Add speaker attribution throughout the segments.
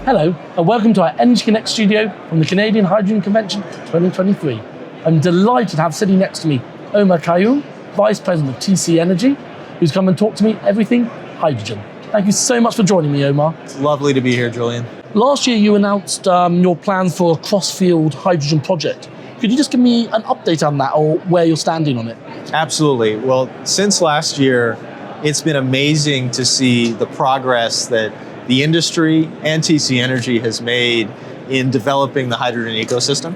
Speaker 1: Hello, and welcome to our Energy Connect studio from the Canadian Hydrogen Convention 2023. I'm delighted to have sitting next to me Omar Khayum, Vice President of CHC Energy, who's come and talked to me everything hydrogen. Thank you so much for joining me, Omar.
Speaker 2: It's lovely to be here, Julian.
Speaker 1: Last year you announced your plans for a Crossfield hydrogen project. Could you just give me an update on that or where you're standing on it?
Speaker 2: Absolutely. Well, since last year, it's been amazing to see the progress that the industry and CHC Energy has made in developing the hydrogen ecosystem.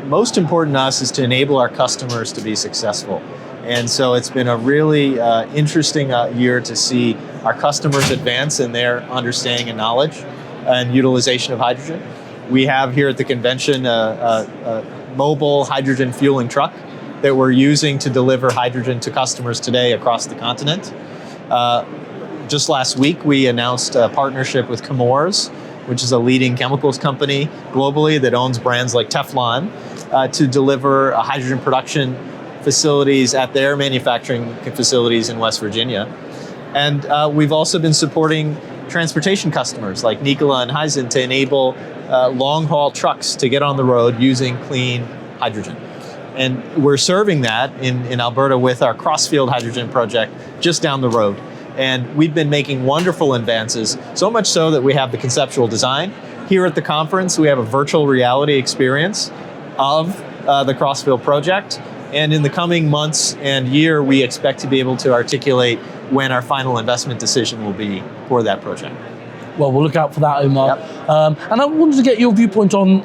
Speaker 2: Most important to us is to enable our customers to be successful. And so it's been a really interesting year to see our customers advance in their understanding and knowledge and utilization of hydrogen. We have here at the convention a mobile hydrogen fueling truck that we're using to deliver hydrogen to customers today across the continent. Just last week, we announced a partnership with Chemours, which is a leading chemicals company globally that owns brands like Teflon, to deliver hydrogen production facilities at their manufacturing facilities in West Virginia. And we've also been supporting transportation customers like Nikola and Hyzon to enable long-haul trucks to get on the road using clean hydrogen. And we're serving that in Alberta with our Crossfield hydrogen project just down the road. And we've been making wonderful advances, so much so that we have the conceptual design. Here at the conference, we have a virtual reality experience of the Crossfield project. And in the coming months and year, we expect to be able to articulate when our final investment decision will be for that project.
Speaker 1: Well, we'll look out for that, Omar.
Speaker 2: Yep.
Speaker 1: And I wanted to get your viewpoint on,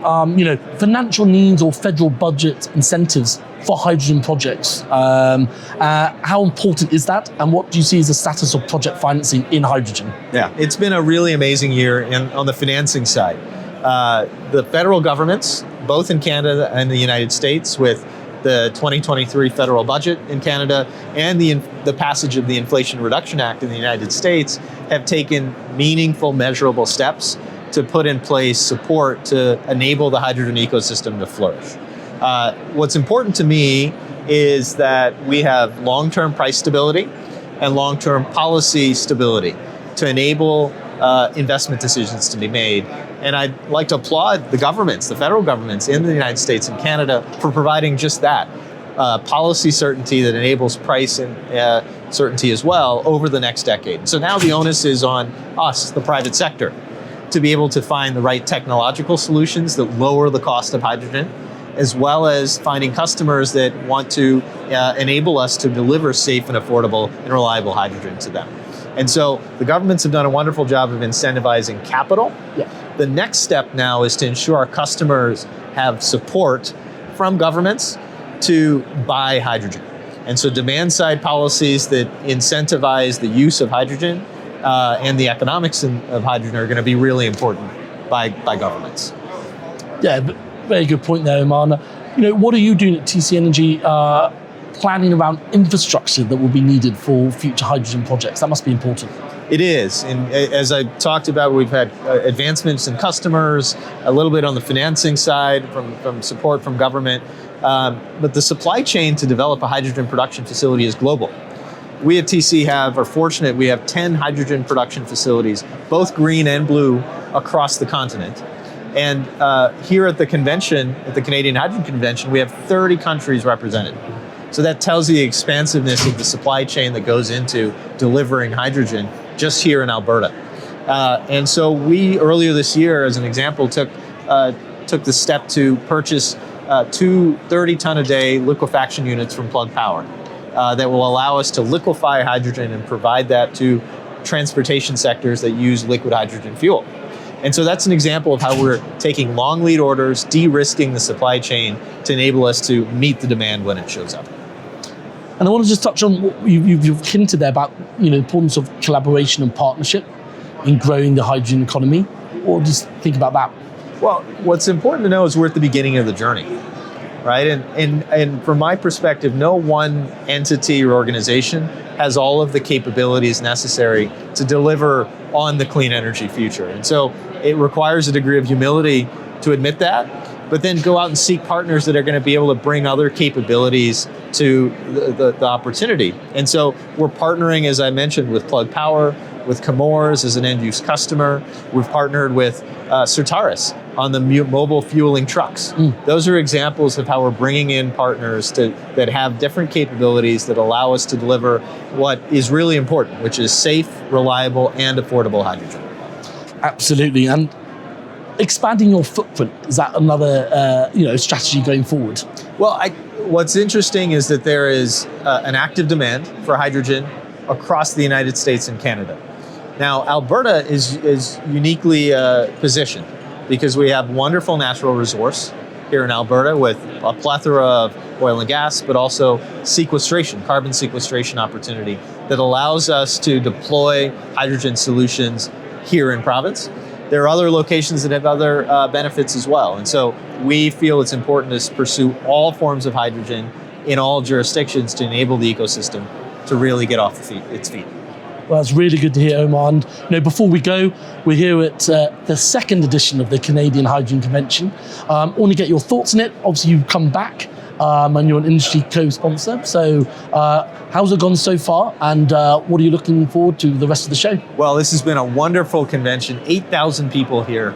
Speaker 1: financial needs or federal budget incentives for hydrogen projects. How important is that, and what do you see as the status of project financing in hydrogen?
Speaker 2: Yeah, it's been a really amazing year on the financing side. The federal governments, both in Canada and the United States, with the 2023 federal budget in Canada and the passage of the Inflation Reduction Act in the United States, have taken meaningful, measurable steps to put in place support to enable the hydrogen ecosystem to flourish. What's important to me is that we have long-term price stability and long-term policy stability to enable investment decisions to be made. And I'd like to applaud the governments, the federal governments in the United States and Canada, for providing just that, policy certainty that enables price and certainty as well over the next decade. So now the onus is on us, the private sector, to be able to find the right technological solutions that lower the cost of hydrogen, as well as finding customers that want to enable us to deliver safe and affordable and reliable hydrogen to them. And so the governments have done a wonderful job of incentivizing capital.
Speaker 1: Yeah.
Speaker 2: The next step now is to ensure our customers have support from governments to buy hydrogen. And so demand side policies that incentivize the use of hydrogen and the economics of hydrogen are going to be really important by governments.
Speaker 1: Yeah, but very good point there, Omar. What are you doing at CHC Energy planning around infrastructure that will be needed for future hydrogen projects? That must be important.
Speaker 2: It is, and as I talked about, we've had advancements in customers, a little bit on the financing side from support from government, but the supply chain to develop a hydrogen production facility is global. We at TC are fortunate, we have 10 hydrogen production facilities, both green and blue, across the continent. And here at the convention, at the Canadian Hydrogen Convention, we have 30 countries represented. So that tells you the expansiveness of the supply chain that goes into delivering hydrogen just here in Alberta. And so we, earlier this year, as an example, took the step to purchase 2 30-ton-a-day liquefaction units from Plug Power that will allow us to liquefy hydrogen and provide that to transportation sectors that use liquid hydrogen fuel. And so that's an example of how we're taking long lead orders, de-risking the supply chain to enable us to meet the demand when it shows up.
Speaker 1: And I want to just touch on what you've hinted there about the importance of collaboration and partnership in growing the hydrogen economy. Or just think about that.
Speaker 2: Well, what's important to know is we're at the beginning of the journey, right? And from my perspective, no one entity or organization has all of the capabilities necessary to deliver on the clean energy future. And so it requires a degree of humility to admit that, but then go out and seek partners that are going to be able to bring other capabilities to the opportunity. And so we're partnering, as I mentioned, with Plug Power. with Chemours as an end-use customer. We've partnered with Certaris on the mobile fueling trucks. Those are examples of how we're bringing in partners that have different capabilities that allow us to deliver what is really important, which is safe, reliable, and affordable hydrogen.
Speaker 1: Absolutely. And expanding your footprint, is that another strategy going forward?
Speaker 2: Well, what's interesting is that there is an active demand for hydrogen across the United States and Canada. Now, Alberta is uniquely positioned because we have wonderful natural resource here in Alberta with a plethora of oil and gas, but also sequestration, carbon sequestration opportunity that allows us to deploy hydrogen solutions here in province. There are other locations that have other benefits as well. And so we feel it's important to pursue all forms of hydrogen in all jurisdictions to enable the ecosystem to really get off its feet.
Speaker 1: Well, that's really good to hear, Omar. And before we go, we're here at the second edition of the Canadian Hydrogen Convention. I want to get your thoughts on it. Obviously, you've come back and you're an industry co-sponsor. So how's it gone so far? And what are you looking forward to the rest of the show?
Speaker 2: Well, this has been a wonderful convention. 8,000 people here,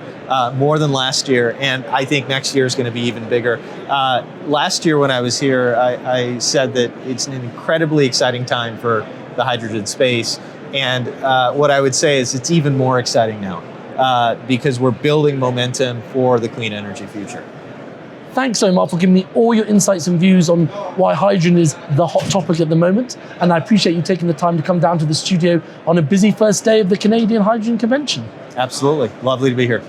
Speaker 2: more than last year. And I think next year is going to be even bigger. Last year when I was here, I said that it's an incredibly exciting time for the hydrogen space. And what I would say is it's even more exciting now because we're building momentum for the clean energy future.
Speaker 1: Thanks, Omar, for giving me all your insights and views on why hydrogen is the hot topic at the moment. And I appreciate you taking the time to come down to the studio on a busy first day of the Canadian Hydrogen Convention.
Speaker 2: Absolutely. Lovely to be here.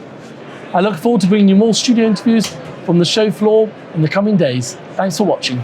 Speaker 1: I look forward to bringing you more studio interviews from the show floor in the coming days. Thanks for watching.